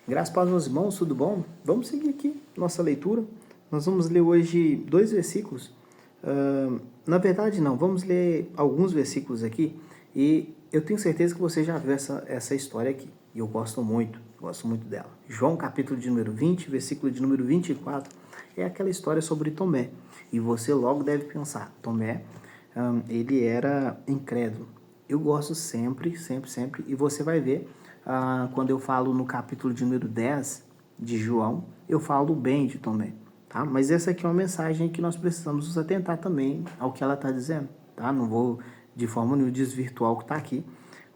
Graças a Deus, meus irmãos, tudo bom? Vamos seguir aqui nossa leitura. Nós vamos ler hoje 2 versículos. Na verdade, não, vamos ler alguns versículos aqui e eu tenho certeza que você já viu essa história aqui. E eu gosto muito dela. João, capítulo de número 20, versículo de número 24, é aquela história sobre Tomé. E você logo deve pensar, Tomé, ele era incrédulo. Eu gosto sempre, e você vai ver, quando eu falo no capítulo de número 10 de João, eu falo bem de Tomé, tá? Mas essa aqui é uma mensagem que nós precisamos nos atentar também ao que ela está dizendo, tá? Não vou de forma nenhuma desvirtuar o que está aqui.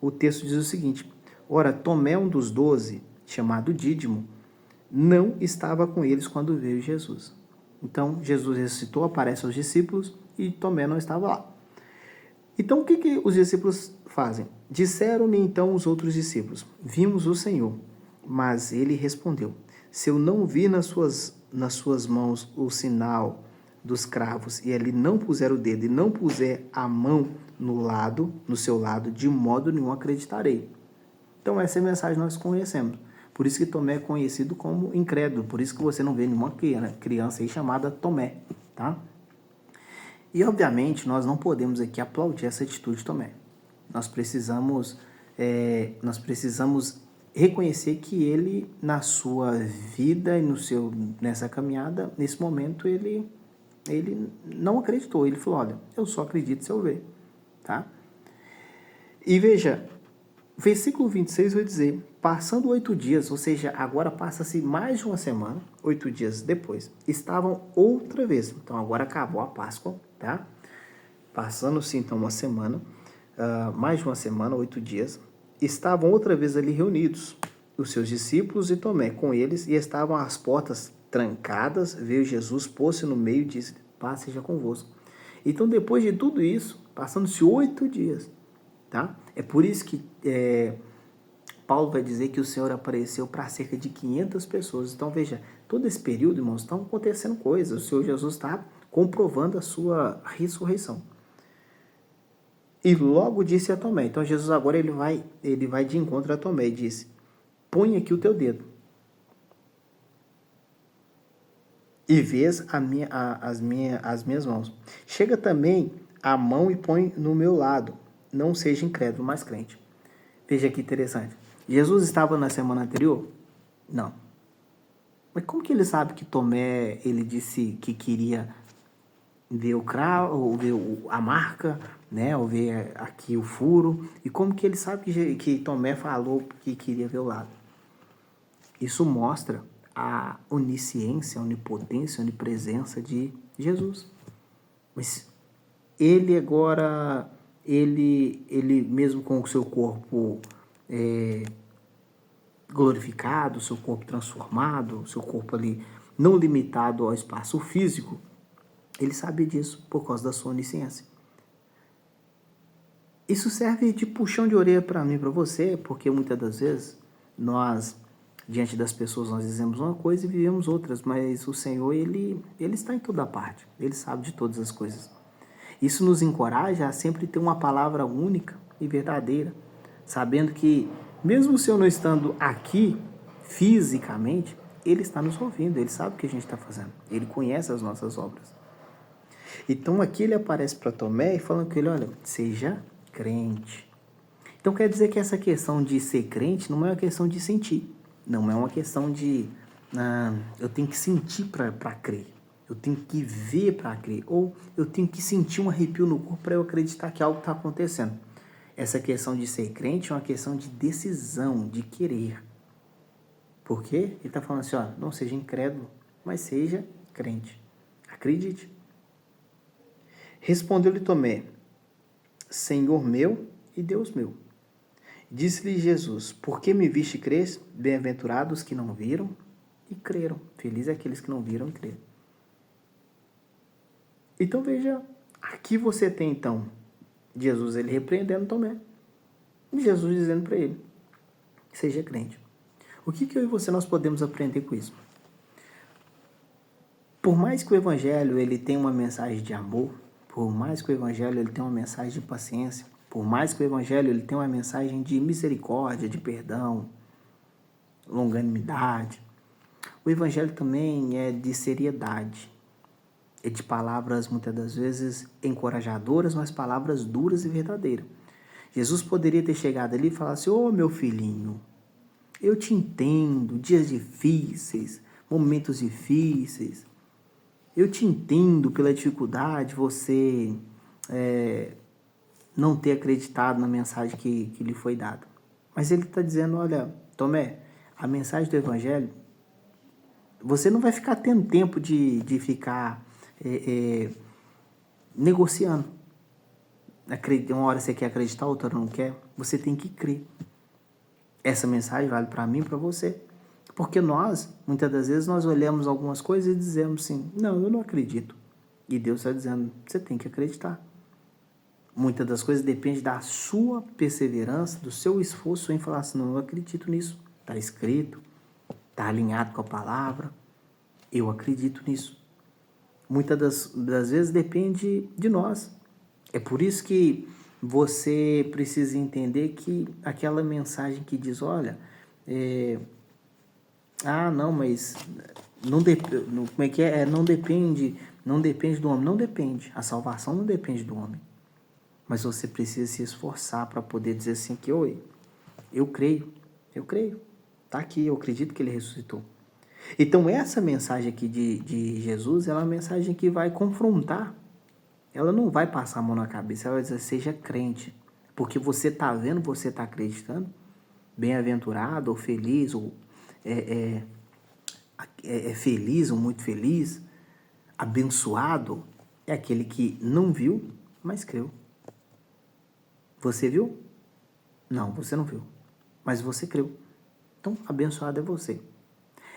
O texto diz o seguinte: ora, Tomé, um dos 12, chamado Dídimo, não estava com eles quando veio Jesus. Então, Jesus ressuscitou, aparece aos discípulos e Tomé não estava lá. Então, o que os discípulos fazem? Disseram-lhe então os outros discípulos: vimos o Senhor. Mas ele respondeu: se eu não vir nas suas mãos o sinal dos cravos, e ali não puser o dedo e não puser a mão no seu lado, de modo nenhum acreditarei. Então, essa é a mensagem que nós conhecemos. Por isso que Tomé é conhecido como incrédulo. Por isso que você não vê nenhuma criança aí chamada Tomé, tá? E, obviamente, nós não podemos aqui aplaudir essa atitude de Tomé. Nós precisamos reconhecer que ele, na sua vida e nessa caminhada, nesse momento, ele não acreditou. Ele falou: olha, eu só acredito se eu ver, tá? E veja, versículo 26 vai dizer: passando 8 dias, ou seja, agora passa-se mais de uma semana, 8 dias depois, estavam outra vez. Então, agora acabou a Páscoa, tá? Passando-se então uma semana, mais de uma semana, 8 dias, estavam outra vez ali reunidos, os seus discípulos e Tomé com eles, e estavam as portas trancadas. Veio Jesus, pôs-se no meio e disse: paz seja convosco. Então, depois de tudo isso, passando-se 8 dias, tá? É por isso que Paulo vai dizer que o Senhor apareceu para cerca de 500 pessoas. Então, veja, todo esse período, irmãos, estão acontecendo coisas. O Senhor Jesus está comprovando a sua ressurreição. E logo disse a Tomé. Então, Jesus agora ele vai de encontro a Tomé e disse: põe aqui o teu dedo e vês as minhas mãos. Chega também a mão e põe no meu lado. Não seja incrédulo, mas crente. Veja que interessante. Jesus estava na semana anterior? Não. Mas como que ele sabe que Tomé, ele disse que queria ver o cravo, ou ver a marca, né? Ou ver aqui o furo? E como que ele sabe que Tomé falou que queria ver o lado? Isso mostra a onisciência, a onipotência, a onipresença de Jesus. Mas ele agora, ele mesmo com o seu corpo glorificado, seu corpo transformado, seu corpo ali não limitado ao espaço físico, ele sabe disso por causa da sua onisciência. Isso serve de puxão de orelha para mim, para você, porque muitas das vezes nós, diante das pessoas, nós dizemos uma coisa e vivemos outras, mas o Senhor, ele está em toda parte, ele sabe de todas as coisas. Isso nos encoraja a sempre ter uma palavra única e verdadeira, sabendo que, mesmo o Senhor não estando aqui fisicamente, ele está nos ouvindo, ele sabe o que a gente está fazendo, ele conhece as nossas obras. Então aqui ele aparece para Tomé e falando que ele: olha, seja crente. Então quer dizer que essa questão de ser crente não é uma questão de sentir, não é uma questão de eu tenho que sentir para crer, eu tenho que ver para crer, ou eu tenho que sentir um arrepio no corpo para eu acreditar que algo está acontecendo. Essa questão de ser crente é uma questão de decisão, de querer. Por quê? Ele está falando assim: ó, não seja incrédulo, mas seja crente. Acredite. Respondeu-lhe Tomé: Senhor meu e Deus meu. Disse-lhe Jesus: por que me viste crer? Bem-aventurados que não viram e creram. Felizes aqueles que não viram e creram. Então veja, aqui você tem então Jesus ele repreendendo Tomé. E Jesus dizendo para ele: seja crente. O que eu e você nós podemos aprender com isso? Por mais que o Evangelho ele tenha uma mensagem de amor, por mais que o Evangelho ele tenha uma mensagem de paciência, por mais que o Evangelho ele tenha uma mensagem de misericórdia, de perdão, longanimidade. O evangelho também é de seriedade. É de palavras, muitas das vezes, encorajadoras, mas palavras duras e verdadeiras. Jesus poderia ter chegado ali e falado assim: ô meu filhinho, eu te entendo, dias difíceis, momentos difíceis. Eu te entendo pela dificuldade, você não ter acreditado na mensagem que lhe foi dada. Mas ele está dizendo: olha, Tomé, a mensagem do evangelho, você não vai ficar tendo tempo de ficar negociando. Uma hora você quer acreditar, outra não quer. Você tem que crer. Essa mensagem vale para mim e para você. Porque nós, muitas das vezes, nós olhamos algumas coisas e dizemos assim: não, eu não acredito. E Deus está dizendo: você tem que acreditar. Muitas das coisas dependem da sua perseverança, do seu esforço em falar assim: não, eu acredito nisso. Está escrito, está alinhado com a palavra. Eu acredito nisso. Muitas das vezes depende de nós. É por isso que você precisa entender que aquela mensagem que diz: olha, não, mas como é que é? Não depende do homem. Não depende. A salvação não depende do homem. Mas você precisa se esforçar para poder dizer assim que: oi, eu creio. Está aqui, eu acredito que ele ressuscitou. Então essa mensagem aqui de Jesus, ela é uma mensagem que vai confrontar. Ela não vai passar a mão na cabeça, ela vai dizer: seja crente. Porque você está vendo, você está acreditando. Bem-aventurado, ou feliz, ou feliz, ou muito feliz. Abençoado é aquele que não viu, mas creu. Você viu? Não, você não viu. Mas você creu. Então, abençoado é você.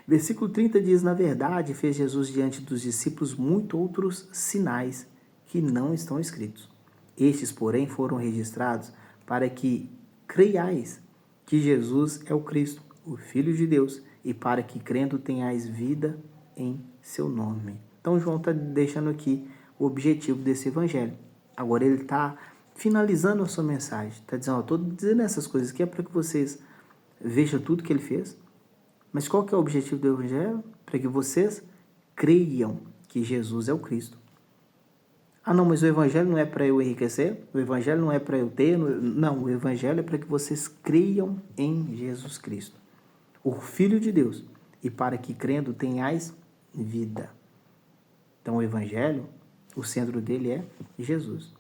Versículo 30 diz: na verdade, fez Jesus diante dos discípulos muitos outros sinais que não estão escritos. Estes, porém, foram registrados para que creiais que Jesus é o Cristo, o Filho de Deus, e para que, crendo, tenhais vida em seu nome. Então, João está deixando aqui o objetivo desse evangelho. Agora, ele está finalizando a sua mensagem. Está dizendo: estou dizendo essas coisas aqui é para que vocês vejam tudo que ele fez. Mas qual que é o objetivo do evangelho? Para que vocês creiam que Jesus é o Cristo. Ah, não, mas o evangelho não é para eu enriquecer? O evangelho não é para eu ter? Não, o evangelho é para que vocês creiam em Jesus Cristo, o Filho de Deus, e para que, crendo, tenhais vida. Então, o evangelho, o centro dele é Jesus.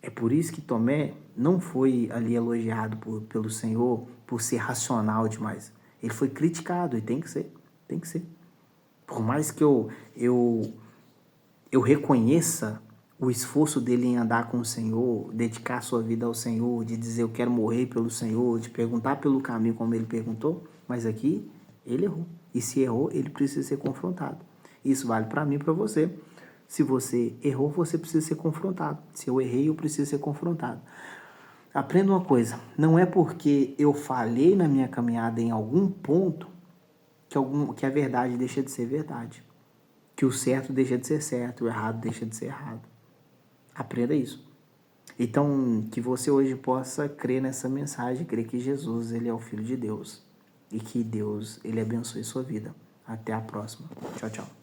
É por isso que Tomé não foi ali elogiado pelo Senhor por ser racional demais. Ele foi criticado, e tem que ser. Por mais que eu reconheça o esforço dele em andar com o Senhor, dedicar sua vida ao Senhor, de dizer: eu quero morrer pelo Senhor, de perguntar pelo caminho como ele perguntou, mas aqui ele errou. E se errou, ele precisa ser confrontado. Isso vale para mim e para você. Se você errou, você precisa ser confrontado. Se eu errei, eu preciso ser confrontado. Aprenda uma coisa: não é porque eu falhei na minha caminhada em algum ponto que a verdade deixa de ser verdade. Que o certo deixa de ser certo, o errado deixa de ser errado. Aprenda isso. Então, que você hoje possa crer nessa mensagem, crer que Jesus, ele é o Filho de Deus. E que Deus, ele abençoe sua vida. Até a próxima. Tchau, tchau.